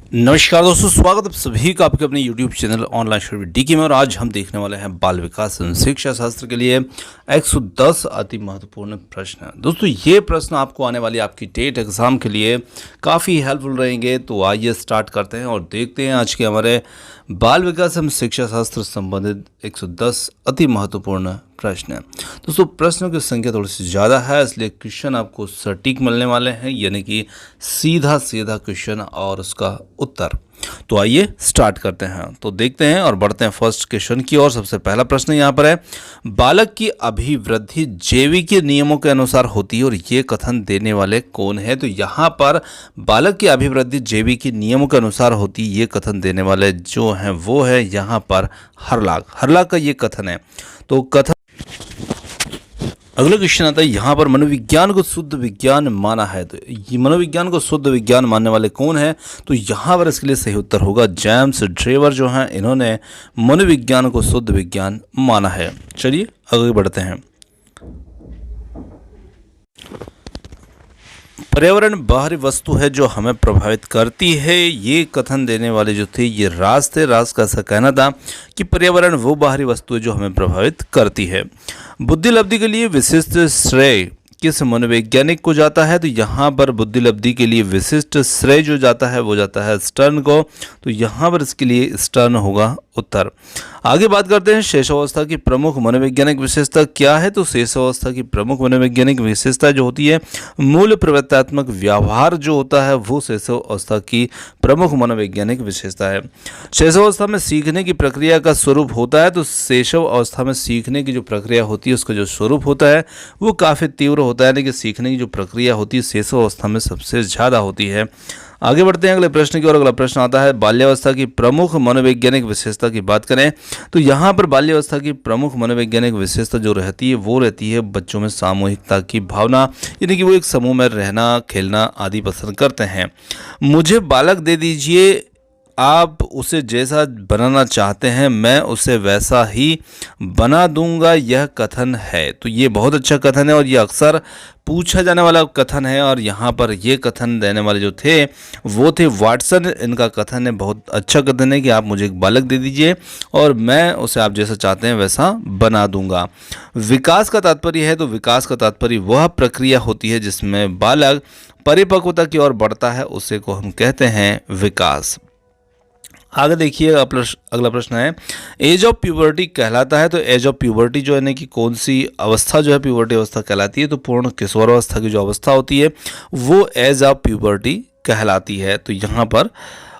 नमस्कार दोस्तों, स्वागत है आप सभी का आपके अपने YouTube channel online study DK में। और आज हम देखने वाले हैं बाल विकास एवं शिक्षा शास्त्र के लिए 110 अति महत्वपूर्ण प्रश्न। दोस्तों, ये प्रश्न आपको आने वाली आपकी टेट एग्जाम के लिए काफ़ी हेल्पफुल रहेंगे। तो आइए स्टार्ट करते हैं और देखते हैं आज के हमारे बाल विकास एवं शिक्षा शास्त्र संबंधित 110 अति महत्वपूर्ण प्रश्न। दोस्तों, प्रश्नों की संख्या थोड़ी सी ज़्यादा है, इसलिए क्वेश्चन आपको सटीक मिलने वाले हैं, यानी कि सीधा सीधा क्वेश्चन और उसका उत्तर। तो आइए स्टार्ट करते हैं। तो देखते हैं और बढ़ते हैं फर्स्ट क्वेश्चन की ओर। सबसे पहला प्रश्न यहाँ पर है, बालक की अभिवृद्धि जैविक नियमों के अनुसार होती है और ये कथन देने वाले कौन है? तो यहाँ पर बालक की अभिवृद्धि जैविक नियमों के अनुसार होती है, ये कथन देने वाले जो हैं वो है यहाँ पर हर्लाक का ये कथन है। तो कथन अगला क्वेश्चन आता है, यहाँ पर मनोविज्ञान को शुद्ध विज्ञान माना है। तो ये मनोविज्ञान को शुद्ध विज्ञान मानने वाले कौन है? तो यहाँ पर इसके लिए सही उत्तर होगा जेम्स ड्रेवर जो हैं, इन्होंने मनोविज्ञान को शुद्ध विज्ञान माना है। चलिए आगे बढ़ते हैं। पर्यावरण बाहरी वस्तु है जो हमें प्रभावित करती है, ये कथन देने वाले जो थे ये राज थे। राज का ऐसा कहना था कि पर्यावरण वो बाहरी वस्तु है जो हमें प्रभावित करती है। बुद्धिलब्धि के लिए विशिष्ट श्रेय किस मनोवैज्ञानिक को जाता है? तो यहाँ पर बुद्धिलब्धि के लिए विशिष्ट श्रेय जो जाता है वो जाता है स्टर्न को। तो यहाँ पर इसके लिए स्टर्न होगा उत्तर। आगे बात करते हैं, शेषावस्था की प्रमुख मनोवैज्ञानिक विशेषता क्या है? तो शेषावस्था की प्रमुख मनोवैज्ञानिक विशेषता जो होती है, मूल प्रवृत्तात्मक व्यवहार जो होता है वो शेषावस्था की प्रमुख मनोवैज्ञानिक विशेषता है। शेषावस्था में सीखने की प्रक्रिया का स्वरूप होता है। तो शेषावस्था में सीखने की जो प्रक्रिया होती है उसका जो स्वरूप होता है वो काफ़ी तीव्र होता है, यानी कि सीखने की जो प्रक्रिया होती है शेषावस्था में सबसे ज़्यादा होती है। आगे बढ़ते हैं अगले प्रश्न की ओर। अगला प्रश्न आता है, बाल्यावस्था की प्रमुख मनोवैज्ञानिक विशेषता की बात करें तो यहाँ पर बाल्यावस्था की प्रमुख मनोवैज्ञानिक विशेषता जो रहती है वो रहती है बच्चों में सामूहिकता की भावना, यानी कि वो एक समूह में रहना, खेलना आदि पसंद करते हैं। मुझे बालक दे दीजिए, आप उसे जैसा बनाना चाहते हैं मैं उसे वैसा ही बना दूंगा, यह कथन है। तो ये बहुत अच्छा कथन है और ये अक्सर पूछा जाने वाला कथन है। और यहाँ पर ये कथन देने वाले जो थे वो थे वाटसन। इनका कथन है, बहुत अच्छा कथन है कि आप मुझे एक बालक दे दीजिए और मैं उसे आप जैसा चाहते हैं वैसा बना दूंगा। विकास का तात्पर्य है, तो विकास का तात्पर्य वह प्रक्रिया होती है जिसमें बालक परिपक्वता की ओर बढ़ता है, उसे को हम कहते हैं विकास। आगे देखिए, अगला प्रश्न है, एज ऑफ प्यूबर्टी कहलाता है। तो एज ऑफ प्यूबर्टी जो है ना कि कौन सी अवस्था जो है प्यूबर्टी अवस्था कहलाती है? तो पूर्ण किशोरावस्था की जो अवस्था होती है वो एज ऑफ प्यूबर्टी कहलाती है। तो यहाँ पर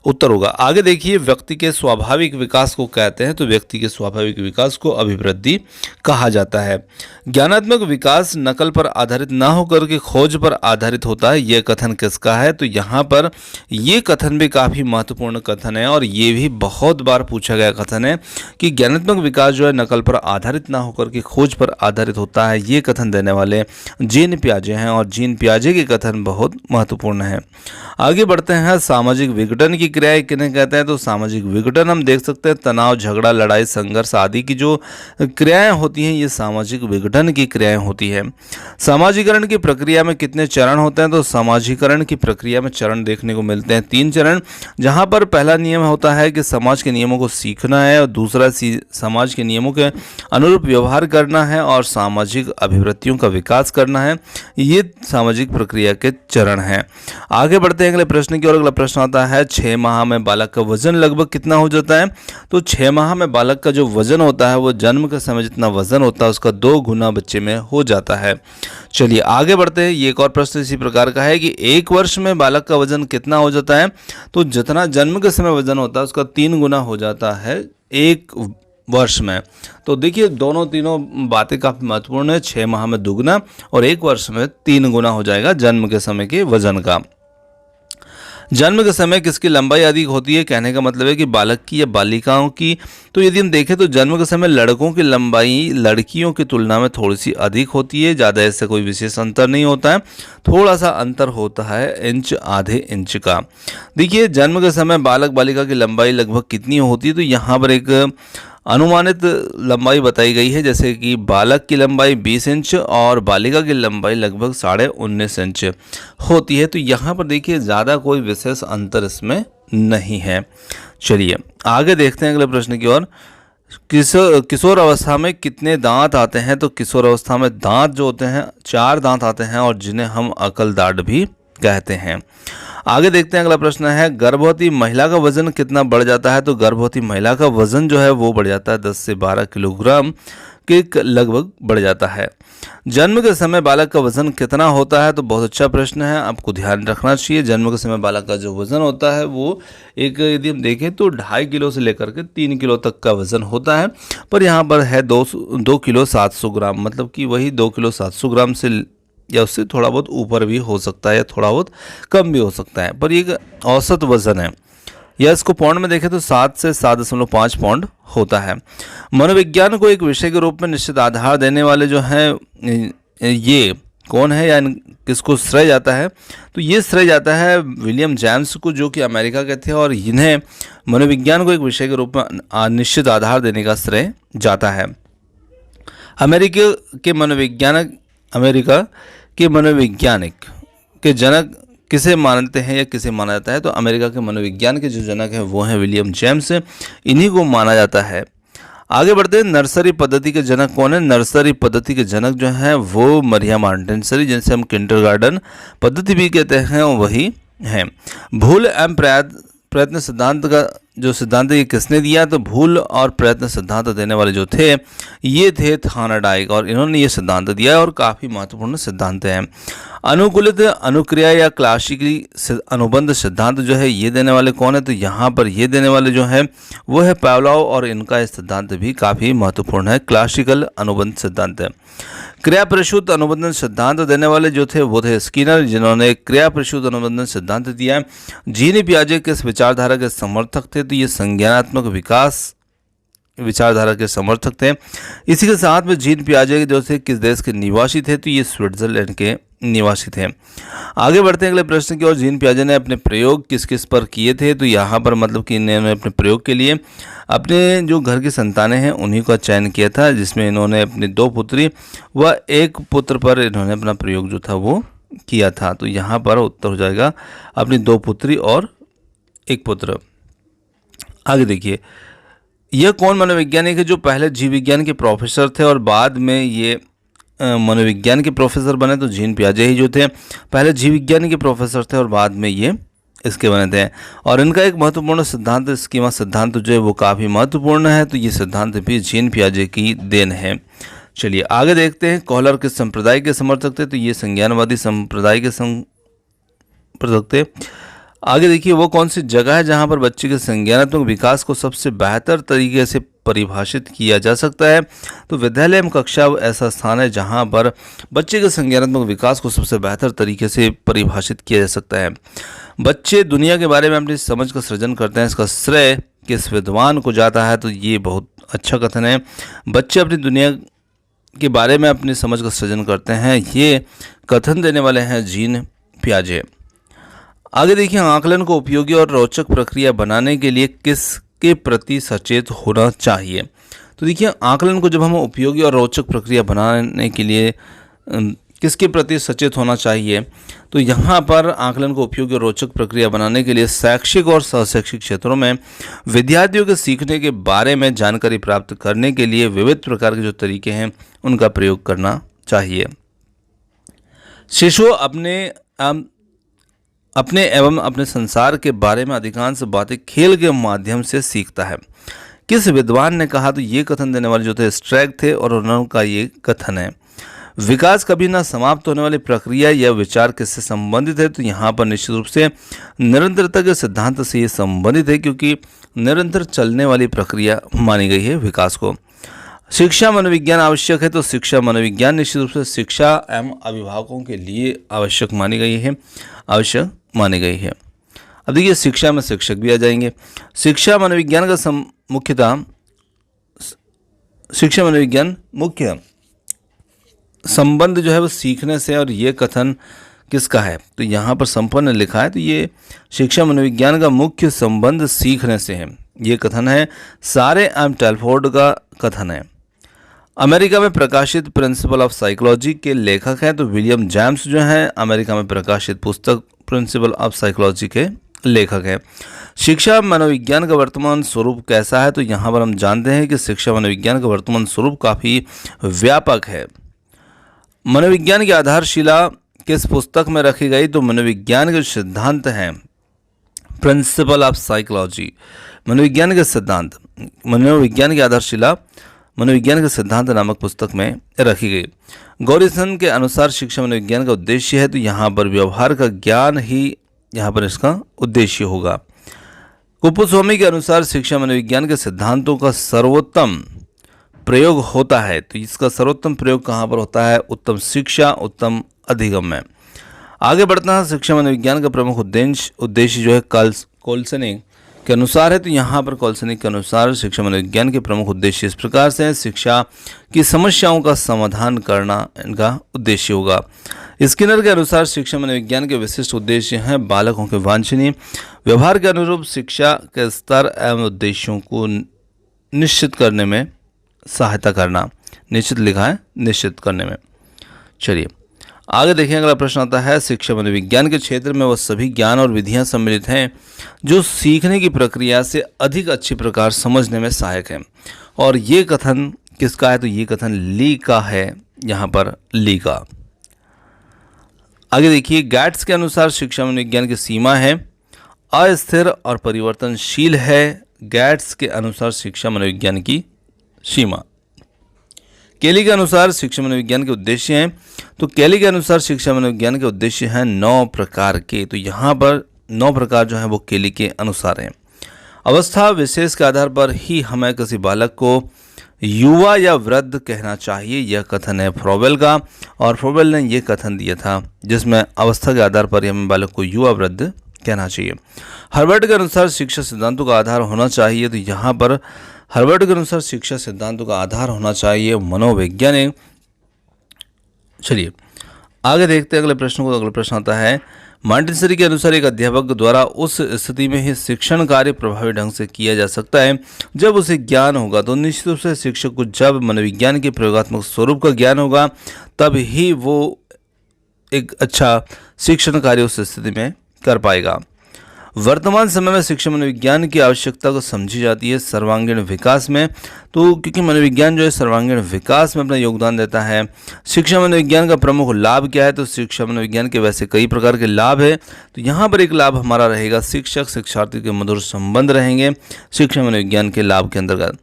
उत्तर होगा। आगे देखिए, व्यक्ति के स्वाभाविक विकास को कहते हैं। तो व्यक्ति के स्वाभाविक विकास को अभिवृद्धि कहा जाता है। ज्ञानात्मक विकास नकल पर आधारित ना होकर के खोज पर आधारित होता है, यह कथन किसका है? तो यहाँ पर ये कथन भी काफ़ी महत्वपूर्ण कथन है और ये भी बहुत बार पूछा गया कथन है कि ज्ञानात्मक विकास जो है नकल पर आधारित ना होकर के खोज पर आधारित होता है। ये कथन देने वाले जीन पियाजे हैं और जीन पियाजे के कथन बहुत महत्वपूर्ण है। आगे बढ़ते हैं, सामाजिक विघटन की क्रियाएं किन्हें कहते हैं? तो सामाजिक विघटन हम देख सकते हैं तनाव, झगड़ा, लड़ाई, संघर्ष आदि की जो क्रियाएं होती हैं ये सामाजिक विघटन की क्रियाएं होती है। सामाजिकरण की प्रक्रिया में कितने चरण होते हैं? तो सामाजिकरण की प्रक्रिया में चरण देखने को मिलते हैं 3 चरण, जहां पर पहला नियम होता है कि समाज के नियमों को सीखना है और दूसरा समाज के नियमों के अनुरूप व्यवहार करना है और सामाजिक अभिवृत्तियों का विकास करना है। ये सामाजिक प्रक्रिया के चरण हैं। आगे बढ़ते हैं अगले प्रश्न की ओर। अगला प्रश्न आता है, 6 माह में बालक का वजन लगभग कितना हो जाता है? तो 6 माह में बालक का जो वजन होता है वो जन्म के समय जितना वजन होता है उसका 2 गुना बच्चे में हो जाता है। चलिए आगे बढ़ते हैं। ये एक और प्रश्न इसी प्रकार का है कि 1 वर्ष में बालक का वजन कितना हो जाता है? तो जितना जन्म के समय वजन होता है उसका 3 गुना हो जाता है 1 वर्ष में। तो देखिए तीनों बातें काफ़ी महत्वपूर्ण है। 6 माह में 2 गुना और 1 वर्ष में 3 गुना हो जाएगा जन्म के समय के वजन का। जन्म के समय किसकी लंबाई अधिक होती है? कहने का मतलब है कि बालक की या बालिकाओं की। तो यदि हम देखें तो जन्म के समय लड़कों की लंबाई लड़कियों की तुलना में थोड़ी सी अधिक होती है। ज़्यादा ऐसा कोई विशेष अंतर नहीं होता है, थोड़ा सा अंतर होता है इंच, आधे इंच का। देखिए, जन्म के समय बालक बालिका की लंबाई लगभग कितनी होती है? तो यहाँ पर एक अनुमानित लंबाई बताई गई है, जैसे कि बालक की लंबाई 20 इंच और बालिका की लंबाई लगभग 19.5 इंच होती है। तो यहाँ पर देखिए ज़्यादा कोई विशेष अंतर इसमें नहीं है। चलिए आगे देखते हैं अगले प्रश्न की ओर। किशोर अवस्था में कितने दांत आते हैं? तो किशोर अवस्था में दांत जो होते हैं 4 दांत आते हैं और जिन्हें हम अकल दाढ़ भी कहते हैं। आगे देखते हैं अगला प्रश्न है, गर्भवती महिला का वजन कितना बढ़ जाता है? तो गर्भवती महिला का वजन जो है वो बढ़ जाता है 10 से 12 किलोग्राम के लगभग बढ़ जाता है। जन्म के समय बालक का वजन कितना होता है? तो बहुत अच्छा प्रश्न है, आपको ध्यान रखना चाहिए। जन्म के समय बालक का जो वजन होता है वो यदि हम देखें तो 2.5 किलो से लेकर के 3 किलो तक का वजन होता है, पर यहाँ पर है 2 किलो 700 ग्राम, मतलब कि वही 2 किलो 700 ग्राम से या उससे थोड़ा बहुत ऊपर भी हो सकता है या थोड़ा बहुत कम भी हो सकता है, पर ये औसत वजन है। या इसको पौंड में देखें तो 7 से 7.5 पौंड होता है। मनोविज्ञान को एक विषय के रूप में निश्चित आधार देने वाले जो हैं ये कौन है या किसको श्रेय जाता है? तो ये श्रेय जाता है विलियम जेम्स को, जो कि अमेरिका के थे, और इन्हें मनोविज्ञान को एक विषय के रूप में निश्चित आधार देने का श्रेय जाता है। अमेरिका के मनोवैज्ञानिक के जनक किसे मानते हैं या किसे माना जाता है? तो अमेरिका के मनोविज्ञान के जो जनक हैं वो हैं विलियम जेम्स, इन्हीं को माना जाता है। आगे बढ़ते हैं, नर्सरी पद्धति के जनक कौन है? नर्सरी पद्धति के जनक जो हैं वो मरिया मॉन्टेसरी, जिनसे हम किंडरगार्टन पद्धति भी कहते हैं, वही हैं। भूल एवं प्रयत्न सिद्धांत का जो सिद्धांत ये किसने दिया? तो भूल और प्रयत्न सिद्धांत देने वाले जो थे ये थे थॉर्नडाइक, और इन्होंने ये सिद्धांत दिया और काफ़ी महत्वपूर्ण सिद्धांत हैं। अनुकूलित अनुक्रिया या क्लासिकली अनुबंध सिद्धांत जो है ये देने वाले कौन है? तो यहाँ पर ये देने वाले जो है वो है पावलोव, और इनका ये सिद्धांत भी काफ़ी महत्वपूर्ण है, क्लासिकल अनुबंध सिद्धांत है। क्रिया प्रसूत अनुबंधन सिद्धांत देने वाले जो थे वो थे स्किनर, जिन्होंने क्रिया प्रसूत अनुबंधन सिद्धांत दिया। जीन पियाजे किस विचारधारा के समर्थक थे? तो ये संज्ञानात्मक विकास विचारधारा के समर्थक थे। इसी के साथ में जीन पियाजे जो थे किस देश के निवासी थे? तो ये स्विट्जरलैंड के निवासी थे। आगे बढ़ते हैं अगले प्रश्न की ओर। जीन पियाजे ने अपने प्रयोग किस किस पर किए थे? तो यहाँ पर मतलब कि इन्होंने अपने प्रयोग के लिए अपने जो घर की संतानें हैं उन्हीं का चयन किया था, जिसमें इन्होंने अपनी 2 पुत्री व 1 पुत्र पर इन्होंने अपना प्रयोग जो था वो किया था। तो यहाँ पर उत्तर हो जाएगा अपनी 2 पुत्री और 1 पुत्र। आगे देखिए, यह कौन मनोवैज्ञानिक है जो पहले जीव विज्ञान के प्रोफेसर थे और बाद में ये मनोविज्ञान के प्रोफेसर बने? तो जीन पियाजे ही जो थे पहले जीव विज्ञान के प्रोफेसर थे और बाद में ये इसके बने थे। और इनका एक महत्वपूर्ण सिद्धांत स्कीमा सिद्धांत जो है वो काफ़ी महत्वपूर्ण है, तो ये सिद्धांत भी जीन पियाजे की देन है। चलिए आगे देखते हैं, कोहलर किस संप्रदाय के समर्थक थे? तो ये संज्ञानवादी संप्रदाय के समर्थक थे। आगे देखिए, वो कौन सी जगह है जहाँ पर बच्चे के संज्ञानात्मक विकास को सबसे बेहतर तरीके से परिभाषित किया जा सकता है? तो विद्यालय एवं कक्षा ऐसा स्थान है जहाँ पर बच्चे के संज्ञानात्मक विकास को सबसे बेहतर तरीके से परिभाषित किया जा सकता है। बच्चे दुनिया के बारे में अपनी समझ का सृजन करते हैं, इसका श्रेय किस विद्वान को जाता है? तो ये बहुत अच्छा कथन है। बच्चे अपनी दुनिया के बारे में अपनी समझ का सृजन करते हैं, ये कथन देने वाले हैं जीन पियाजे। आगे देखिए, आकलन को उपयोगी और रोचक प्रक्रिया बनाने के लिए किसके प्रति सचेत होना चाहिए? तो देखिए, आकलन को जब हम उपयोगी और रोचक प्रक्रिया बनाने के लिए किसके प्रति सचेत होना चाहिए? तो यहाँ पर आकलन को उपयोगी और रोचक प्रक्रिया बनाने के लिए शैक्षिक और सहशैक्षिक क्षेत्रों में विद्यार्थियों के सीखने के बारे में जानकारी प्राप्त करने के लिए विविध प्रकार के जो तरीके हैं उनका प्रयोग करना चाहिए। शिशु अपने एवं अपने संसार के बारे में अधिकांश बातें खेल के माध्यम से सीखता है। किस विद्वान ने कहा? तो ये कथन देने वाले जो थे स्ट्रैक थे, और उनका ये कथन है। विकास कभी ना समाप्त होने वाली प्रक्रिया या विचार किससे संबंधित है? तो यहाँ पर निश्चित रूप से निरंतरता के सिद्धांत से ये संबंधित है, क्योंकि निरंतर चलने वाली प्रक्रिया मानी गई है विकास को। शिक्षा मनोविज्ञान आवश्यक है? तो शिक्षा मनोविज्ञान निश्चित रूप से शिक्षा एवं अभिभावकों के लिए आवश्यक मानी गई है। अब देखिए, शिक्षा में शिक्षक भी आ जाएंगे। शिक्षा मनोविज्ञान का शिक्षा मनोविज्ञान मुख्य संबंध जो है वो सीखने से, और ये कथन किसका है? तो यहाँ पर संपन्न लिखा है, तो ये शिक्षा मनोविज्ञान का मुख्य संबंध सीखने से है। ये कथन है सारे एम टेलफोर्ड का कथन है। अमेरिका में प्रकाशित प्रिंसिपल ऑफ साइकोलॉजी के लेखक हैं तो विलियम जेम्स जो हैं अमेरिका में प्रकाशित पुस्तक प्रिंसिपल ऑफ साइकोलॉजी के लेखक हैं। शिक्षा मनोविज्ञान का वर्तमान स्वरूप कैसा है, तो यहाँ पर हम जानते हैं कि शिक्षा मनोविज्ञान का वर्तमान स्वरूप काफ़ी व्यापक है। मनोविज्ञान की आधारशिला किस पुस्तक में रखी गई, तो मनोविज्ञान के सिद्धांत हैं प्रिंसिपल ऑफ साइकोलॉजी। मनोविज्ञान के सिद्धांत, मनोविज्ञान की आधारशिला मनोविज्ञान के सिद्धांत नामक पुस्तक में रखी गई। गौरीसन के अनुसार शिक्षा मनोविज्ञान का उद्देश्य है, तो यहाँ पर व्यवहार का ज्ञान ही यहाँ पर इसका उद्देश्य होगा। कुपुस्वामी के अनुसार शिक्षा मनोविज्ञान के सिद्धांतों का सर्वोत्तम प्रयोग होता है, तो इसका सर्वोत्तम प्रयोग कहाँ पर होता है, उत्तम शिक्षा उत्तम अधिगम में। आगे बढ़ता है, शिक्षा मनोविज्ञान का प्रमुख उद्देश्य जो है कोल्सनिक के अनुसार है, तो यहाँ पर कोल्सनिक के अनुसार शिक्षा मनोविज्ञान के प्रमुख उद्देश्य इस प्रकार से है। शिक्षा की समस्याओं का समाधान करना इनका उद्देश्य होगा। स्किनर के अनुसार शिक्षा मनोविज्ञान के विशिष्ट उद्देश्य हैं बालकों के वांछनीय व्यवहार के अनुरूप शिक्षा के स्तर एवं उद्देश्यों को निश्चित करने में सहायता करना। निश्चित लिखा है, निश्चित करने में। चलिए आगे देखें, अगला प्रश्न आता है शिक्षा मनोविज्ञान के क्षेत्र में वह सभी ज्ञान और विधियां सम्मिलित हैं जो सीखने की प्रक्रिया से अधिक अच्छी प्रकार समझने में सहायक हैं। और ये कथन किसका है, तो ये कथन ली का है, यहाँ पर ली का। आगे देखिए, गैट्स के अनुसार शिक्षा मनोविज्ञान की सीमा है अस्थिर और परिवर्तनशील है। गैट्स के अनुसार शिक्षा मनोविज्ञान की सीमा। केली के अनुसार शिक्षा मनोविज्ञान के उद्देश्य हैं, तो केली के अनुसार शिक्षा मनोविज्ञान के उद्देश्य हैं 9 प्रकार के, तो यहाँ पर 9 प्रकार जो हैं वो केली के अनुसार हैं। अवस्था विशेष के आधार पर ही हमें किसी बालक को युवा या वृद्ध कहना चाहिए, यह कथन है फ्रोबेल का, और फ्रोबेल ने यह कथन दिया था जिसमें अवस्था के आधार पर ही हमें बालक को युवा वृद्ध कहना चाहिए। हार्वर्ड के अनुसार शिक्षा सिद्धांतों का आधार होना चाहिए, तो यहाँ पर हार्वर्ड के अनुसार शिक्षा सिद्धांतों का आधार होना चाहिए मनोवैज्ञानिक। चलिए आगे देखते हैं अगले प्रश्न को। अगला प्रश्न आता है मॉन्टेसरी के अनुसार एक अध्यापक द्वारा उस स्थिति में ही शिक्षण कार्य प्रभावी ढंग से किया जा सकता है जब उसे ज्ञान होगा, तो निश्चित रूप से शिक्षक को जब मनोविज्ञान के प्रयोगात्मक स्वरूप का ज्ञान होगा तब ही वो एक अच्छा शिक्षण कार्य उस स्थिति में कर पाएगा। वर्तमान समय में शिक्षा मनोविज्ञान की आवश्यकता को समझी जाती है सर्वांगीण विकास में, तो क्योंकि मनोविज्ञान जो है सर्वांगीण विकास में अपना योगदान देता है। शिक्षा मनोविज्ञान का प्रमुख लाभ क्या है, तो शिक्षा मनोविज्ञान के वैसे कई प्रकार के लाभ है, तो यहाँ पर एक लाभ हमारा रहेगा शिक्षक शिक्षार्थी के मधुर संबंध रहेंगे शिक्षा मनोविज्ञान के लाभ के अंतर्गत।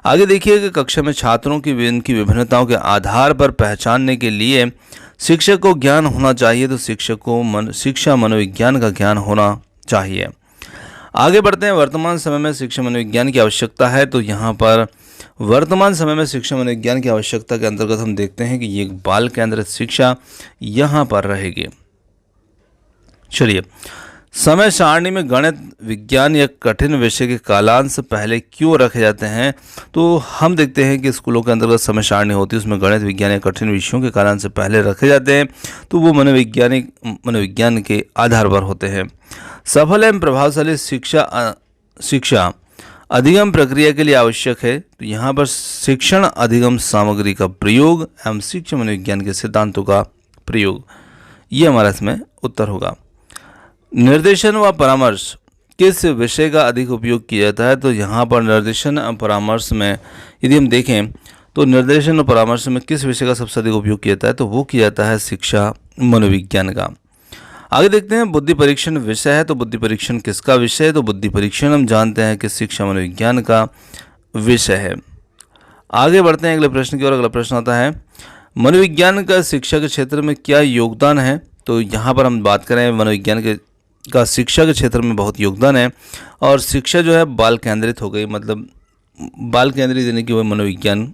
आगे देखिए कि कक्षा में छात्रों की इनकी विभिन्नताओं के आधार पर पहचानने के लिए शिक्षक को ज्ञान होना चाहिए, तो शिक्षक को शिक्षा मनोविज्ञान का ज्ञान होना चाहिए। आगे बढ़ते हैं, वर्तमान समय में शिक्षा मनोविज्ञान की आवश्यकता है, तो यहाँ पर वर्तमान समय में शिक्षा मनोविज्ञान की आवश्यकता के अंतर्गत हम देखते हैं कि ये बाल केंद्रित शिक्षा यहाँ पर रहेगी। चलिए, समय सारणी में गणित विज्ञान या कठिन विषय के कालांश पहले क्यों रखे जाते हैं, तो हम देखते हैं कि स्कूलों के अंतर्गत समय सारणी होती है, उसमें गणित विज्ञान या कठिन विषयों के कालांश से पहले रखे जाते हैं, तो वो मनोविज्ञान के आधार पर होते हैं। सफल एवं प्रभावशाली शिक्षा अधिगम प्रक्रिया के लिए आवश्यक है, तो यहाँ पर शिक्षण अधिगम सामग्री का प्रयोग एवं शिक्षा मनोविज्ञान के सिद्धांतों का प्रयोग, ये हमारा इसमें उत्तर होगा। निर्देशन व परामर्श किस विषय का अधिक उपयोग किया जाता है, तो यहाँ पर निर्देशन और परामर्श में यदि हम देखें तो निर्देशन और परामर्श में किस विषय का सबसे अधिक उपयोग किया जाता है, तो वो किया जाता है शिक्षा मनोविज्ञान का। आगे देखते हैं, बुद्धि परीक्षण विषय है, तो बुद्धि परीक्षण किसका विषय है, तो बुद्धि परीक्षण हम जानते हैं कि शिक्षा मनोविज्ञान का विषय है। आगे बढ़ते हैं अगले प्रश्न की ओर। अगला प्रश्न आता है मनोविज्ञान का शिक्षा के क्षेत्र में क्या योगदान है, तो यहाँ पर हम बात करें मनोविज्ञान का शिक्षा के क्षेत्र में बहुत योगदान है, और शिक्षा जो है बाल केंद्रित हो गई, मतलब बाल केंद्रित यानी कि वह मनोविज्ञान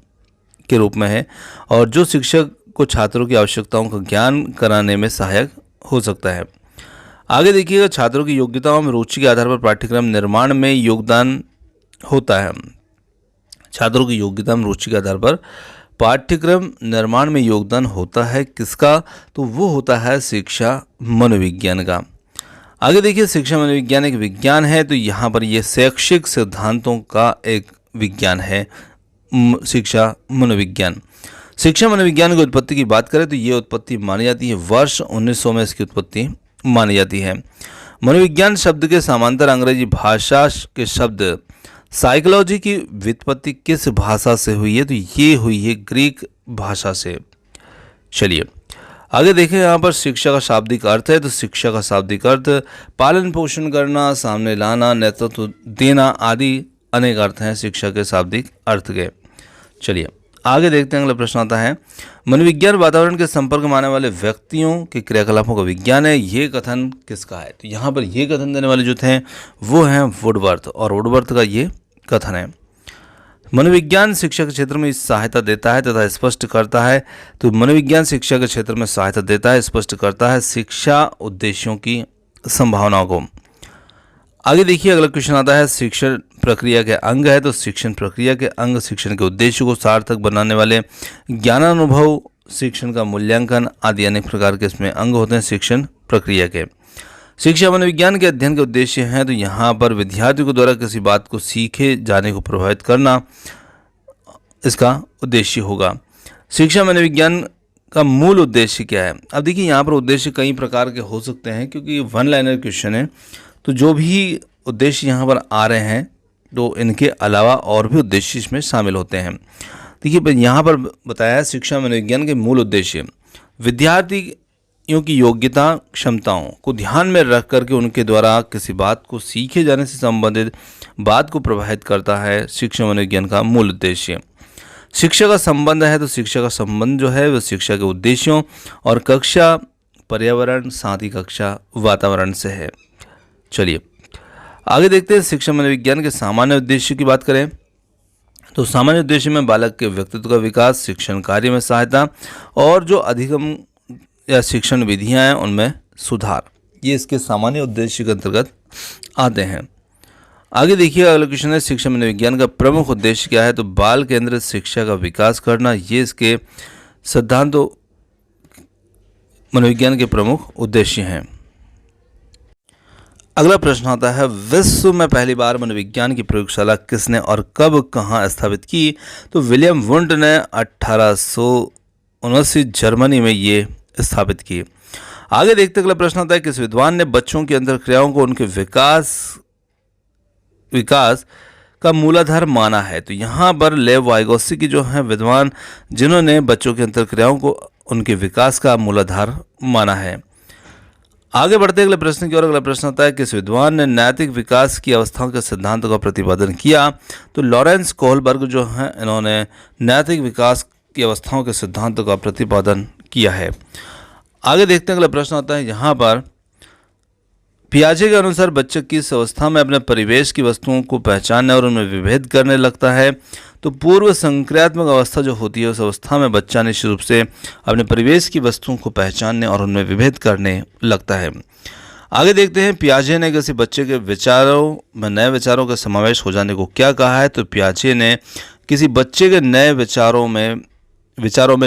के रूप में है, और जो शिक्षक को छात्रों की आवश्यकताओं का ज्ञान कराने में सहायक हो सकता है। आगे देखिएगा, छात्रों की योग्यताओं में रुचि के आधार पर पाठ्यक्रम निर्माण में योगदान होता है। छात्रों की योग्यता में रुचि के आधार पर पाठ्यक्रम निर्माण में योगदान होता है किसका, तो वो होता है शिक्षा मनोविज्ञान का। आगे देखिए, शिक्षा मनोविज्ञान एक विज्ञान है, तो यहाँ पर ये शैक्षिक सिद्धांतों का एक विज्ञान है। शिक्षा मनोविज्ञान। शिक्षा मनोविज्ञान की उत्पत्ति की बात करें तो ये उत्पत्ति मानी जाती है वर्ष 1900 में इसकी उत्पत्ति मानी जाती है। मनोविज्ञान शब्द के समांतर अंग्रेजी भाषा के शब्द साइकोलॉजी की व्युत्पत्ति किस भाषा से हुई है, तो ये हुई है ग्रीक भाषा से। चलिए आगे देखें, यहाँ पर शिक्षा का शाब्दिक अर्थ है, तो शिक्षा का शाब्दिक अर्थ पालन पोषण करना, सामने लाना, नेतृत्व देना आदि अनेक अर्थ हैं शिक्षा के शाब्दिक अर्थ के। चलिए आगे देखते हैं, अगला प्रश्न आता है, मनोविज्ञान वातावरण के संपर्क में आने वाले व्यक्तियों के क्रियाकलापों का विज्ञान है, ये कथन किसका है? तो यहाँ पर ये कथन देने वाले जो थे वो हैं वुडवर्थ, और वुडवर्थ का ये कथन है। मनोविज्ञान शिक्षा के क्षेत्र में सहायता देता है तथा स्पष्ट करता है, तो मनोविज्ञान शिक्षा के क्षेत्र में सहायता देता है, स्पष्ट करता है शिक्षा उद्देश्यों की संभावनाओं को। आगे देखिए, अगला क्वेश्चन आता है, शिक्षण प्रक्रिया के अंग है, तो शिक्षण प्रक्रिया के अंग शिक्षण के उद्देश्य को सार्थक बनाने वाले ज्ञानानुभव, शिक्षण का मूल्यांकन आदि अनेक प्रकार के इसमें अंग होते हैं शिक्षण प्रक्रिया के। शिक्षा मनोविज्ञान के अध्ययन के उद्देश्य हैं, तो यहाँ पर विद्यार्थियों के द्वारा किसी बात को सीखे जाने को प्रभावित करना इसका उद्देश्य होगा। शिक्षा मनोविज्ञान का मूल उद्देश्य क्या है? अब देखिए, यहाँ पर उद्देश्य कई प्रकार के हो सकते हैं, क्योंकि ये वन लाइनर क्वेश्चन है, तो जो भी उद्देश्य यहाँ पर आ रहे हैं तो इनके अलावा और भी उद्देश्य इसमें शामिल होते हैं। देखिए यहाँ पर बताया है, शिक्षा मनोविज्ञान के मूल उद्देश्य विद्यार्थियों की योग्यता क्षमताओं को ध्यान में रख करके उनके द्वारा किसी बात को सीखे जाने से संबंधित बात को प्रभावित करता है शिक्षा मनोविज्ञान का मूल उद्देश्य। शिक्षा का संबंध है, तो शिक्षा का संबंध जो है वह शिक्षा के उद्देश्यों और कक्षा पर्यावरण साथ ही कक्षा वातावरण से है। चलिए आगे देखते हैं, शिक्षा मनोविज्ञान के सामान्य उद्देश्य की बात करें तो सामान्य उद्देश्य में बालक के व्यक्तित्व का विकास, शिक्षण कार्य में सहायता और जो अधिगम या शिक्षण विधियां हैं उनमें सुधार, ये इसके सामान्य उद्देश्य के अंतर्गत आते हैं। आगे देखिए, अगला क्वेश्चन है, शिक्षा मनोविज्ञान का प्रमुख उद्देश्य क्या है? तो बाल केंद्रित शिक्षा का विकास करना, ये इसके सिद्धांतों मनोविज्ञान के प्रमुख उद्देश्य हैं। अगला प्रश्न आता है, विश्व में पहली बार मनोविज्ञान की प्रयोगशाला किसने और कब कहाँ स्थापित की? तो विलियम वुंड ने 1879 जर्मनी में ये स्थापित की। आगे देखते अगला प्रश्न आता है, किस विद्वान ने बच्चों की अंतर्क्रियाओं को उनके विकास का मूलाधार माना है? तो यहाँ पर लेव वाइगोत्स्की की जो है विद्वान, जिन्होंने बच्चों की अंतर्क्रियाओं को उनके विकास का मूलाधार माना है। आगे बढ़ते अगले प्रश्न की ओर। अगला प्रश्न आता है, किस विद्वान ने नैतिक विकास की अवस्थाओं के सिद्धांतों का प्रतिपादन किया? तो लॉरेंस कोहलबर्ग जो हैं, इन्होंने नैतिक विकास की अवस्थाओं के सिद्धांतों का प्रतिपादन किया है। आगे देखते हैं, अगला प्रश्न आता है, यहाँ पर पियाजे के अनुसार बच्चे किस अवस्था में अपने परिवेश की वस्तुओं को पहचानने और उनमें विभेद करने लगता है? तो पूर्व संक्रियात्मक अवस्था जो होती है, उस अवस्था में बच्चा निश्चित रूप से अपने परिवेश की वस्तुओं को पहचानने और उनमें विभेद करने लगता है। आगे देखते हैं, पियाजे ने किसी बच्चे के विचारों में नए विचारों का समावेश हो जाने को क्या कहा है? तो पियाजे ने किसी बच्चे के नए विचारों में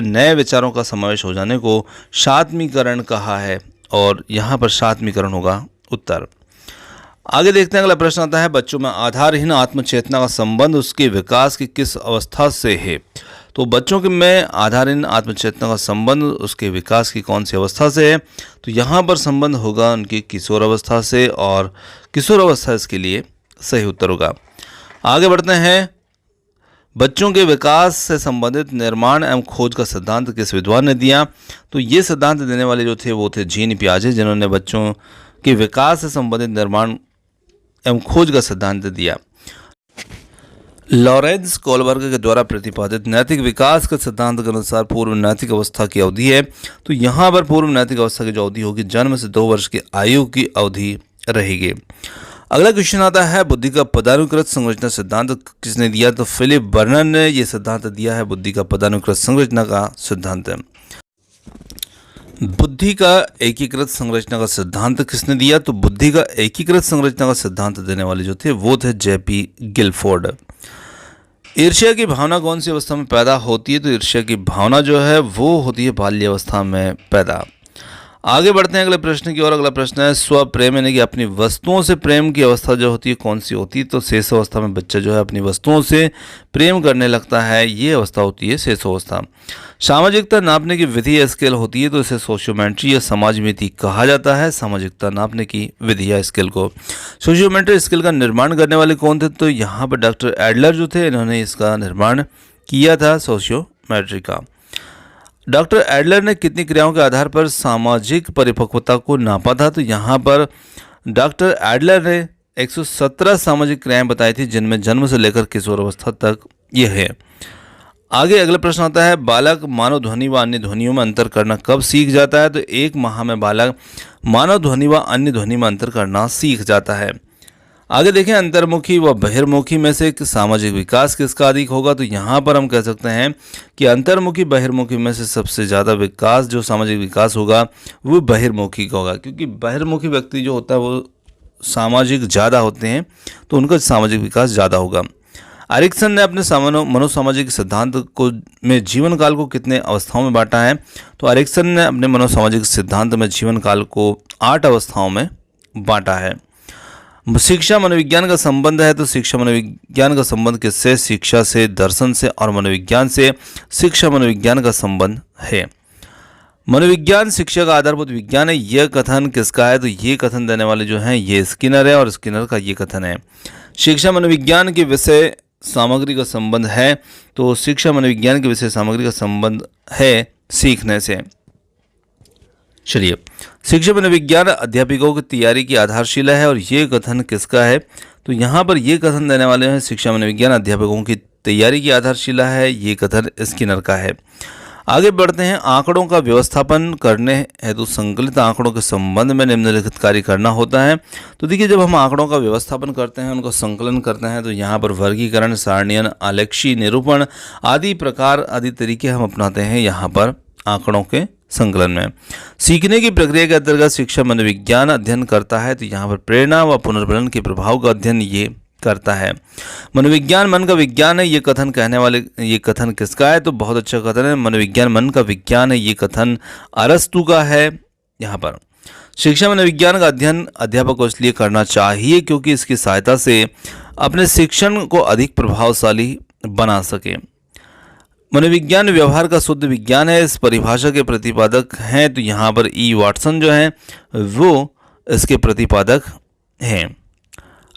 नए विचारों का समावेश हो जाने को शात्मीकरण कहा है, और यहाँ पर शात्मीकरण होगा उत्तर। आगे देखते हैं, अगला प्रश्न आता है, बच्चों में आधारहीन आत्मचेतना का संबंध उसके विकास की किस अवस्था से है? तो बच्चों के में आधारहीन आत्मचेतना का संबंध उसके विकास की कौन सी अवस्था से है? तो यहाँ पर संबंध होगा उनकी किशोर अवस्था से, और किशोर अवस्था इसके लिए सही उत्तर होगा। आगे बढ़ते हैं, बच्चों के विकास से संबंधित निर्माण एवं खोज का सिद्धांत किस विद्वान ने दिया? तो ये सिद्धांत देने वाले जो थे वो थे जीन पियाजे, जिन्होंने बच्चों के विकास से संबंधित निर्माण एवं खोज का सिद्धांत दिया। लॉरेंस कोहलबर्ग के द्वारा प्रतिपादित नैतिक विकास के सिद्धांत के अनुसार पूर्व नैतिक अवस्था की अवधि है, तो यहाँ पर पूर्व नैतिक अवस्था की जो अवधि होगी, जन्म से 2 वर्ष की आयु की अवधि रहेगी। अगला क्वेश्चन आता है, बुद्धि का पदानुक्रत संरचना सिद्धांत किसने दिया? तो फिलिप बर्नर ने यह सिद्धांत दिया है, बुद्धि का पदानुक्रत संरचना का सिद्धांत है। बुद्धि का एकीकृत संरचना का सिद्धांत किसने दिया? तो बुद्धि का एकीकृत संरचना का सिद्धांत देने वाले जो थे वो थे जेपी गिलफोर्ड। ईर्ष्या की भावना कौन सी अवस्था में पैदा होती है? तो ईर्ष्या की भावना जो है वो होती है बाल्यावस्था में पैदा। आगे बढ़ते हैं अगले प्रश्न की ओर। अगला प्रश्न है स्व प्रेम, यानी कि अपनी वस्तुओं से प्रेम की अवस्था जो होती है कौन सी होती है? तो शेष अवस्था में बच्चा जो है अपनी वस्तुओं से प्रेम करने लगता है, ये अवस्था होती है शेष अवस्था। सामाजिकता नापने की विधि या स्केल होती है तो इसे सोशियोमेट्री या समाज मिति कहा जाता है। सामाजिकता नापने की विधि या स्केल को। सोशियोमेट्री स्केल का निर्माण करने वाले कौन थे? तो यहाँ पर डॉक्टर एडलर जो थे, इन्होंने इसका निर्माण किया था सोशियोमेट्री का। डॉक्टर एडलर ने कितनी क्रियाओं के आधार पर सामाजिक परिपक्वता को नापा था? तो यहाँ पर डॉक्टर एडलर ने 117 सामाजिक क्रियाएं बताई थी, जिनमें जन्म से लेकर किशोर अवस्था तक ये है। आगे अगला प्रश्न आता है बालक मानव ध्वनि व अन्य ध्वनियों में अंतर करना कब सीख जाता है? तो 1 माह में बालक मानव ध्वनि व अन्य ध्वनि में अंतर करना सीख जाता है। आगे देखें अंतर्मुखी व बहिर्मुखी में से सामाजिक विकास किसका अधिक होगा? तो यहाँ पर हम कह सकते हैं कि अंतर्मुखी बहिर्मुखी में से सबसे ज़्यादा विकास जो सामाजिक विकास होगा वो बहिर्मुखी का होगा, क्योंकि बहिर्मुखी व्यक्ति जो होता है वो सामाजिक ज़्यादा होते हैं, तो उनका सामाजिक विकास ज़्यादा होगा। एरिक्सन ने अपने मनोसामाजिक सिद्धांत को में जीवन काल को कितने अवस्थाओं में बांटा है? तो एरिक्सन ने अपने मनोसामाजिक सिद्धांत में जीवन काल को 8 अवस्थाओं में बांटा है। शिक्षा मनोविज्ञान का संबंध है, तो शिक्षा मनोविज्ञान का संबंध किससे? शिक्षा से, दर्शन से और मनोविज्ञान से। शिक्षा मनोविज्ञान का संबंध है। मनोविज्ञान शिक्षा का आधारभूत विज्ञान है, यह कथन किसका है? तो ये कथन देने वाले जो हैं ये स्किनर है, और स्किनर का ये कथन है। शिक्षा मनोविज्ञान के विषय सामग्री का संबंध है, तो शिक्षा मनोविज्ञान के विषय सामग्री का संबंध है सीखने से। चलिए, शिक्षा मनोविज्ञान अध्यापकों की तैयारी की आधारशिला है, और ये कथन किसका है? तो यहाँ पर ये कथन देने वाले हैं शिक्षा मनोविज्ञान अध्यापकों की तैयारी की आधारशिला है, ये कथन स्किनर का है। आगे बढ़ते हैं आंकड़ों का व्यवस्थापन करने हेतु संकलित आंकड़ों के संबंध में निम्नलिखित कार्य करना होता है। तो देखिए, जब हम आंकड़ों का व्यवस्थापन करते हैं, उनको संकलन करते हैं, तो यहाँ पर वर्गीकरण, सारणीयन, आलेखी, निरूपण आदि प्रकार आदि तरीके हम अपनाते हैं यहाँ पर आंकड़ों के संकलन में। सीखने की प्रक्रिया के अंतर्गत शिक्षा मनोविज्ञान अध्ययन करता है, तो यहाँ पर प्रेरणा व पुनर्बलन के प्रभाव का अध्ययन ये करता है। मनोविज्ञान मन का विज्ञान है, ये कथन कहने वाले ये कथन किसका है? तो बहुत अच्छा कथन है, मनोविज्ञान मन का विज्ञान है, ये कथन अरस्तु का है। यहाँ पर शिक्षा मनोविज्ञान का अध्ययन अध्यापक को इसलिए करना चाहिए क्योंकि इसकी सहायता से अपने शिक्षण को अधिक प्रभावशाली बना सके। मनोविज्ञान व्यवहार का शुद्ध विज्ञान है, इस परिभाषा के प्रतिपादक हैं, तो यहाँ पर ई वाटसन जो हैं वो इसके प्रतिपादक हैं।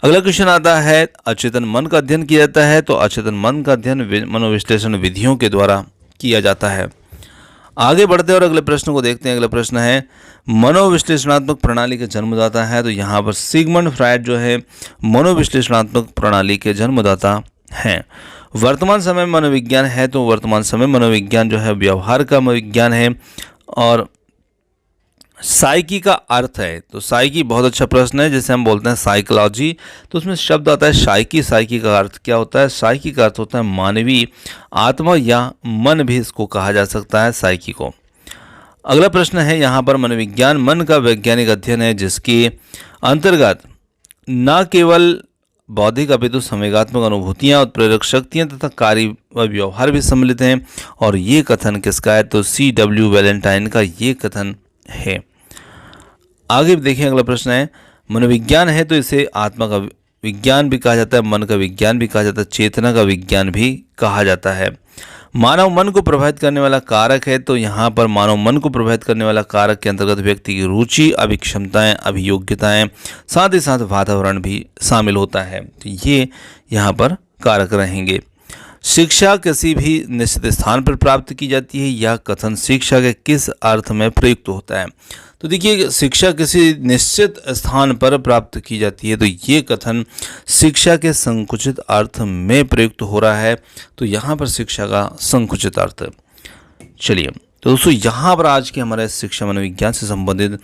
अगला क्वेश्चन आता है अचेतन मन का अध्ययन किया जाता है, तो अचेतन मन का अध्ययन मनोविश्लेषण विधियों के द्वारा किया जाता है। आगे बढ़ते हैं और अगले प्रश्न को देखते हैं। अगला प्रश्न है मनोविश्लेषणात्मक प्रणाली के जन्मदाता है, तो यहाँ पर सिगमंड फ्रायड जो है मनोविश्लेषणात्मक प्रणाली के जन्मदाता हैं। वर्तमान समय मनोविज्ञान है, तो वर्तमान समय मनोविज्ञान जो है व्यवहार का विज्ञान है। और साइकी का अर्थ है, तो साइकी बहुत अच्छा प्रश्न है, जैसे हम बोलते हैं साइकोलॉजी, तो उसमें शब्द आता है साइकी। साइकी का अर्थ क्या होता है? साइकी का अर्थ होता है मानवीय आत्मा या मन भी इसको कहा जा सकता है साइकी को। अगला प्रश्न है यहाँ पर मनोविज्ञान मन का वैज्ञानिक अध्ययन है, जिसके अंतर्गत न केवल बौद्धिक अपितु संवेगात्मक अनुभूतियाँ, उत्प्रेरक शक्तियाँ तथा कार्य व व्यवहार भी सम्मिलित हैं। और ये कथन किसका है? तो C.W. वैलेंटाइन का ये कथन है। आगे देखिए अगला प्रश्न है मनोविज्ञान है, तो इसे आत्मा का विज्ञान भी कहा जाता है, मन का विज्ञान भी कहा जाता है, चेतना का विज्ञान भी कहा जाता है। मानव मन को प्रभावित करने वाला कारक है, तो यहाँ पर मानव मन को प्रभावित करने वाला कारक के अंतर्गत व्यक्ति की रुचि, अभिक्षमताएं, अभियोग्यताएं, साथ ही साथ वातावरण भी शामिल होता है। तो ये यहाँ पर कारक रहेंगे। शिक्षा किसी भी निश्चित स्थान पर प्राप्त की जाती है, यह कथन शिक्षा के किस अर्थ में प्रयुक्त होता है? तो देखिए, शिक्षा किसी निश्चित स्थान पर प्राप्त की जाती है, तो ये कथन शिक्षा के संकुचित अर्थ में प्रयुक्त हो रहा है, तो यहाँ पर शिक्षा का संकुचित अर्थ। चलिए, तो दोस्तों यहाँ पर आज के हमारे शिक्षा मनोविज्ञान से संबंधित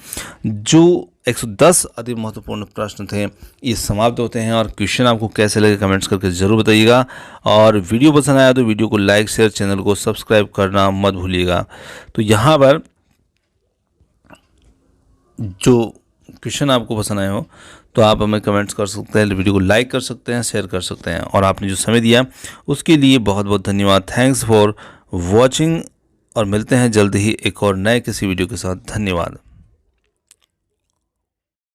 जो 110 अति महत्वपूर्ण प्रश्न थे ये समाप्त होते हैं। और क्वेश्चन आपको कैसे लगे कमेंट्स करके ज़रूर बताइएगा, और वीडियो पसंद आया तो वीडियो को लाइक, शेयर, चैनल को सब्सक्राइब करना मत भूलिएगा। तो यहाँ पर जो क्वेश्चन आपको पसंद आए हो तो आप हमें कमेंट्स कर सकते हैं, वीडियो को लाइक कर सकते हैं, शेयर कर सकते हैं। और आपने जो समय दिया उसके लिए बहुत बहुत धन्यवाद। थैंक्स फॉर वॉचिंग, और मिलते हैं जल्द ही एक और नए किसी वीडियो के साथ। धन्यवाद।